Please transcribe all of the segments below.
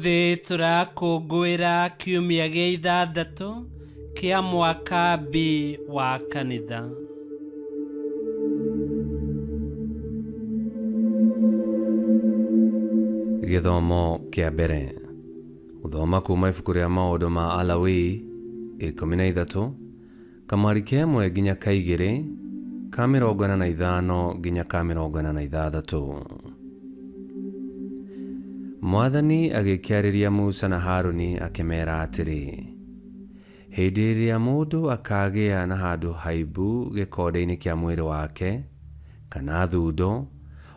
Umuthi turakũngũĩra kiumia gĩa ithathatũ kĩa mwaka B wa kanitha. Gĩthomo kĩa mbere. Gũthoma kuma ibuku rĩa maũndũ ma Alawii 13 kamwari kemwe nginya kaigĩrĩ ka 45 nginya ka 46. Mwathani agĩkĩarĩria Musa na Harũni akĩmera atĩrĩ, hĩndĩ ĩrĩa mũndũ akagĩa na handũ haimbu gĩkonde-inĩ kĩa mwĩrĩ wake, kana thundo,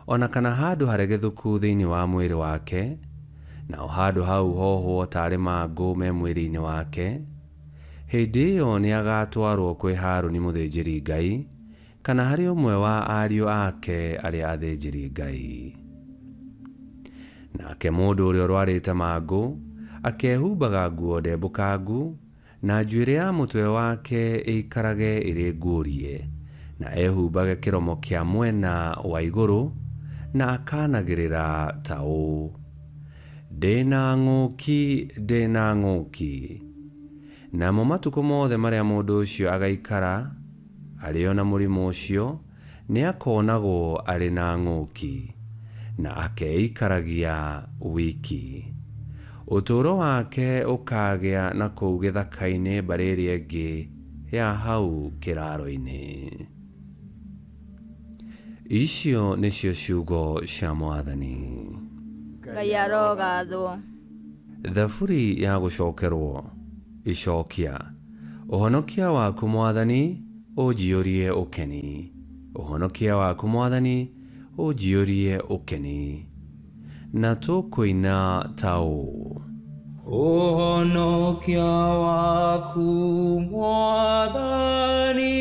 ona kana handũ haregethũku thĩinĩ wa mwĩrĩ wake, na handũ hau hohwo tarĩ mangũ me mwĩrĩ-inĩ wake, hĩndĩ ĩyo nĩ agatwarwo kwĩ Harũni mũthĩnjĩri Ngai, kana harĩ ũmwe wa ariũ ake arĩa athĩnjĩri Ngai. Nake mũndũ ũrĩa ũrwarĩte mangũ akehumbaga nguo ndembũkangu, na njuĩrĩ ya mũtwe wake ĩikarage ĩrĩ nguũrie, na ehumbage kĩromo kĩa mwena wa igũrũ, na akanagĩrĩra ta ũũ: ndĩna ng'ũki, ndĩna ng'ũki. Namo matukũ mothe marĩa mũndũ ũcio agaikara arĩ na mũrimũ ũcio nĩ akonagwo arĩ na ng'ũki, na akeikaragia wiki. Ũtũũro wake ũkagĩa na kũu gĩthaka-inĩ mbarĩ ĩrĩa ĩngĩ ya hau kĩraro-inĩ. Icio nĩcio ciugo cia Mwathani. Ngai arogathwo. Thaburi ya gũcokerwo. Icokia. Ũhonokia waku Mwathani ũnjiyũrie ũkeni. Ũhonokia waku Mwathani ũnjiyũrie ũkeni. Na tũkũina ta ũũ: ũhonokia waku Mwathani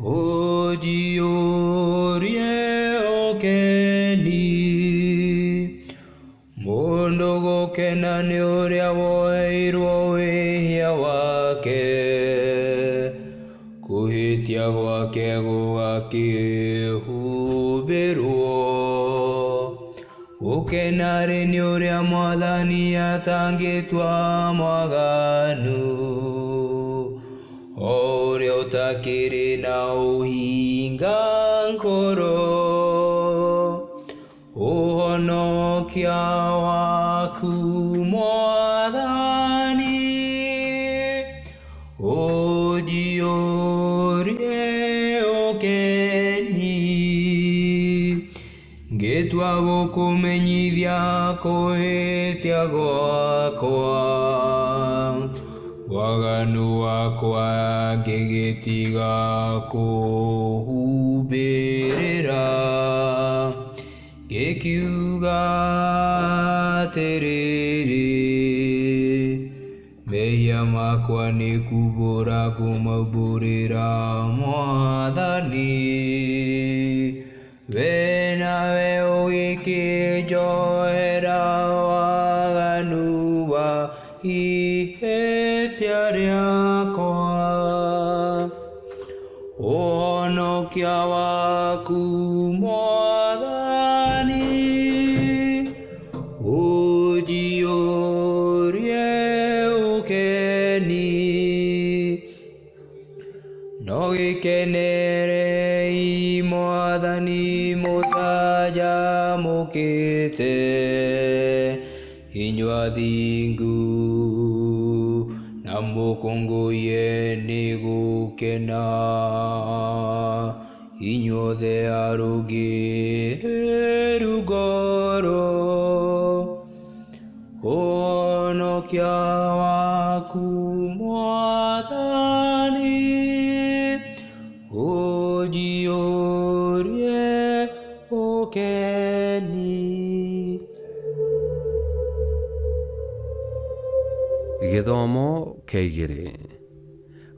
ũnjiyũrie ũkeni. Mũndũ gũkena nĩ ũrĩa woeirwo wĩhia wake, kũhĩtia gwake gũgakĩhumbĩrwo. Gũkena rĩ nĩ ũrĩa Mwathani atangĩtua mwaganu, o ũrĩa ũtakĩrĩ na ũhinga ngoro. Ũhonokia waku Mwathani ũnjiyũrie ũkeni. Ngĩtua gũkũmenyithia kũhĩtia gwakwa, waganu wakwa ngĩgĩtiga kũhumbĩrĩra. Ngĩkiuga atĩrĩrĩ, mehia makwa nĩ kumbũra kũmaumbũrĩra Mwathani. We nawe ũgĩkĩnjohera waganu wa ihĩtia rĩakwa. Ũhonokia waku Mwathani ũnjiyũrie ũkeni. No gĩkenerei Mwathani mũcanjamũkĩte, inyuĩ athingu, na mũkũngũiye nĩ gũkena, inyuothe arũngĩrĩru ngoro. Ũhonokia waku Mwathani ũnjiyũrie ũkeni. Gĩthomo kĩa igĩrĩ.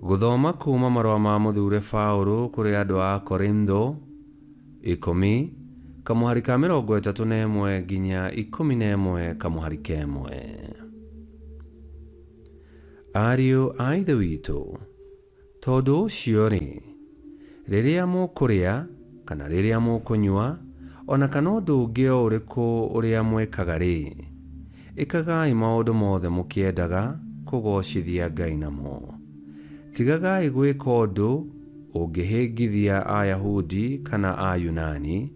Gũthoma kuma marũa ma mũthure Paũlũ kũrĩ andũ a Korintho 10 kamũhari ka 31 nginya 11 kamũhari kemwe. Ariũ a Ithe witũ, tondũ ũcio-rĩ, rĩrĩa mũkũrĩa kana rĩrĩa mũkũnyua, ona kana ũndũ ũngĩ o ũrĩkũ ũrĩa mwekaga-rĩ, ĩkagai maũndũ mothe mũkĩendaga kũgocithia Ngai namo. Tigagai gwĩka ũndũ ũngĩhĩngithia Ayahudi kana Ayunani,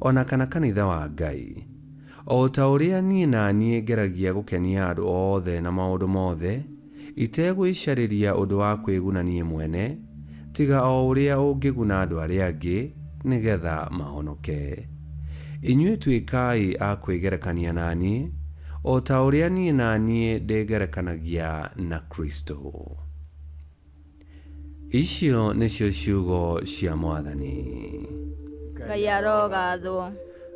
ona kana kanitha wa Ngai. O ta ũrĩa niĩ na niĩ ngeragia gũkenia andũ othe na maũndũ mothe, itegwĩcarĩria ũndũ wa kwĩguna niĩ mwene, tiga o ũrĩa ũngĩguna andũ arĩa angĩ nĩgetha mahonoke. Inyuĩ tuĩkai a kwĩgerekania na niĩ, o ta ũrĩa niĩ na niĩ ndĩgerekanagia na Kristo. Icio nĩcio ciugo cia Mwathani. Ngai arogathwo.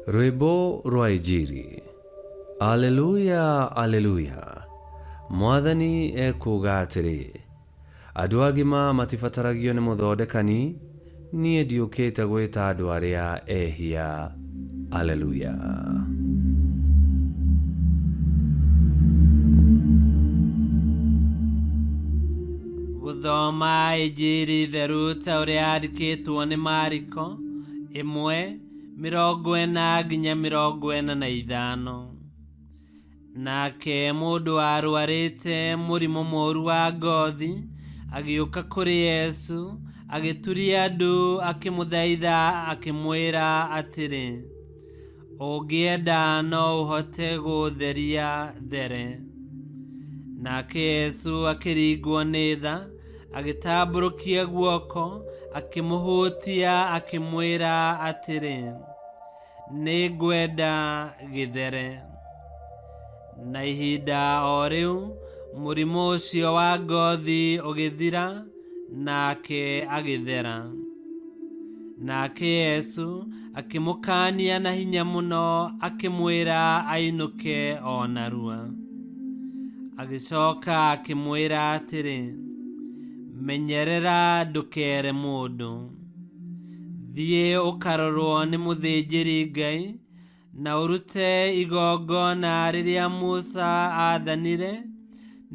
Rwĩmbo rwa Injili. Aleluya, aleluya. Mwathani ekuga atĩrĩ, andũ agima matibataragio nĩ mũthondekani, niĩ ndiũkĩte gwĩta andũ arĩa ehia. Aleluya. Gũthoma Injili theru ta ũrĩa yandĩkĩtwo nĩ Mariko 1:40 nginya 45. Nake mũndũ warũarĩte mũrimũ mũũru wa ngothi agĩũka kũrĩ Yesu, agĩturia andũ akĩmũthaitha akĩmwĩra atĩrĩ, ũngĩenda no ũhote gũtheria there. Nake Yesu akĩringwo nĩ tha, agĩtambũrũkia guoko, akĩmũhutia akĩmwĩra atĩrĩ, nĩ ngwenda gĩthere. Na ihinda o rĩu mũrimũ ũcio wa ngothi ũgĩthira, nake agĩthera. Nake Yesu akĩmũkaania na hinya mũno, akĩmwĩra ainũke o narua. Agĩcoka akĩmwĩra atĩrĩ, menyerera ndũkere mũndũ. Thiĩ ũkarorwo nĩ mũthĩnjĩri Ngai, na ũrute igongona rĩrĩa Musa aathanire,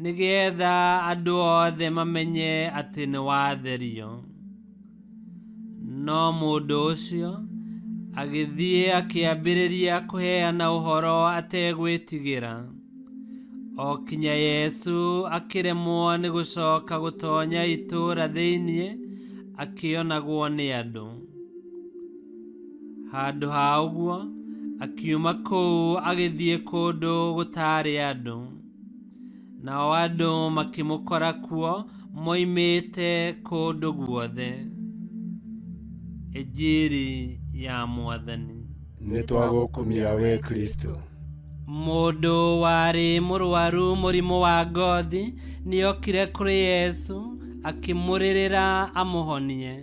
nĩgetha andũ othe mamenye atĩ nĩ watherio. No mũndũ ũcio agĩthiĩ akĩambĩrĩria kũheana ũhoro ategwĩtigĩra. O kinya Yesu akĩremwo nĩ gũcoka gũtonya itũũra thĩinĩ, akĩonagwo nĩ andũ. Handũ ha ũguo, akiuma kũu agĩthiĩ kũndũ gũtarĩ andũ. Nao andũ makĩmũkora kuo moimĩte kũndũ guothe. Injili ya Mwathani. Nĩtwagũkumia we Kristo. Mũndũ warĩ mũrwaru mũrimũ wa ngothi nĩokire kũrĩ Yesu, akĩmũrĩrĩra amũhonie.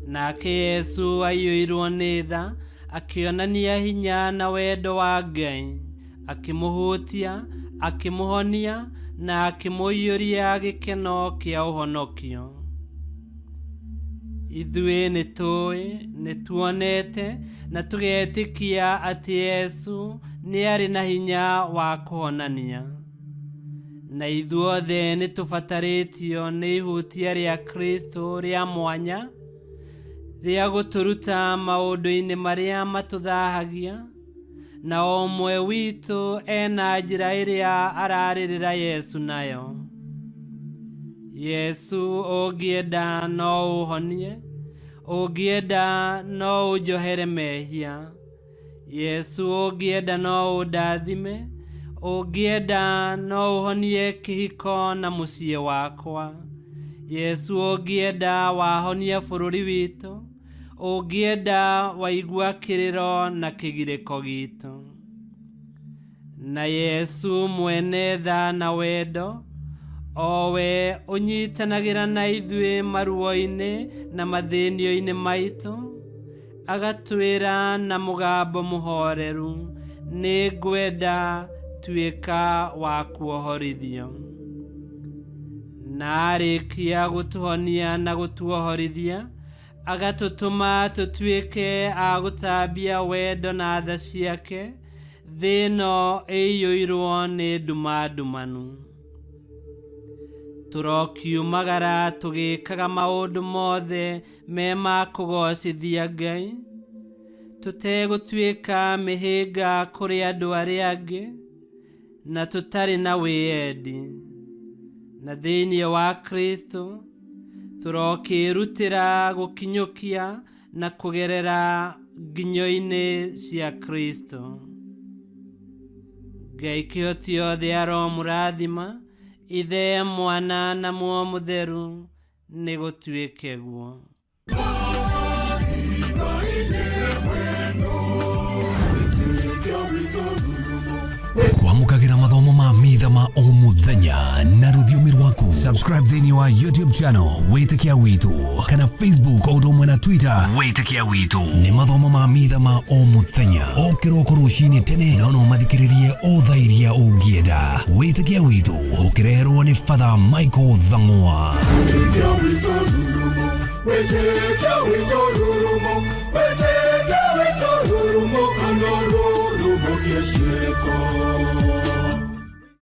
Nake Yesu aiyũirwo nĩ tha, akĩonania hinya na wendo wa Ngai, akĩmũhutia, akĩmũhonia na akĩmũiyũria gĩkeno kĩa ũhonokio. Ithuĩ nĩtũĩ, nĩtuonete na tũgetĩkia atĩ Yesu nĩ arĩ na hinya wa kũhonania. Na ithuothe nĩtũbatarĩtio nĩ ihutia rĩa Kristo rĩa mwanya, rĩa gũtũruta maũndũ-inĩ marĩa matũthahagia, na o ũmwe witũ ena njĩra ĩrĩa ararĩrĩra Yesu nayo. Yesu ũngĩenda no ũhonie, ũngĩenda no ũnjohere mehia. Yesu ũngĩenda no ũndathime, ũngĩenda no ũhonie kĩhiko na mũciĩ wakwa. Yesu ũngĩenda wahonia bũrũri witũ, ũngĩenda waigua kĩrĩro na kĩgirĩko gitũ. Na Yesu mwene tha na wendo, o we ũnyitanagĩra na ithuĩ maruo-inĩ na mathĩnio-inĩ maitũ, agatwĩra na mũgambo mũhoreru, nĩ ngwenda, tuĩka wa kuohorithio. Na arĩkia gũtũhonia na gũtuohorithia, agatũtũma tũtuĩke a gũtambia wendo na tha ciake, thĩ ĩno ĩiyũirwo nĩ nduma ndumanu. Tũrokiumagara tũgĩkaga maũndũ mothe me ma kũgocithia Ngai, tũtegũtuĩka mĩhĩnga kũrĩ andũ arĩa angĩ, na tutari na wĩendi, na thĩinĩ wa Kristo turokĩrutĩra gũkinyũkia na kũgerera nginyo-inĩ cia Kristo. Ngai kĩhoti yothe aromũrathima, Ithe, Mwana na Muoyo Mũtheru, nĩ gũtuĩke guo. Kwamũkagĩra mathomo ma Mitha ma o mũthenya na rũthiomi rwaku. Subscribe thĩinĩ wa YouTube channel Witikia Witu kana Facebook o ũndũ ũmwe na Twitter Witikia Witu. Nĩ mathomo ma Mitha ma o mũthenya o kĩroko rũcinĩ tene, na no mathikĩrĩrie o thaa iria ũngĩenda. Witikia Witu ũkĩreherwo nĩ Father Michael Thang'wa. Witikia Witu rurumo, Witikia Witu rurumo, Witikia Witu rurumo, kana rurumo kiesheko.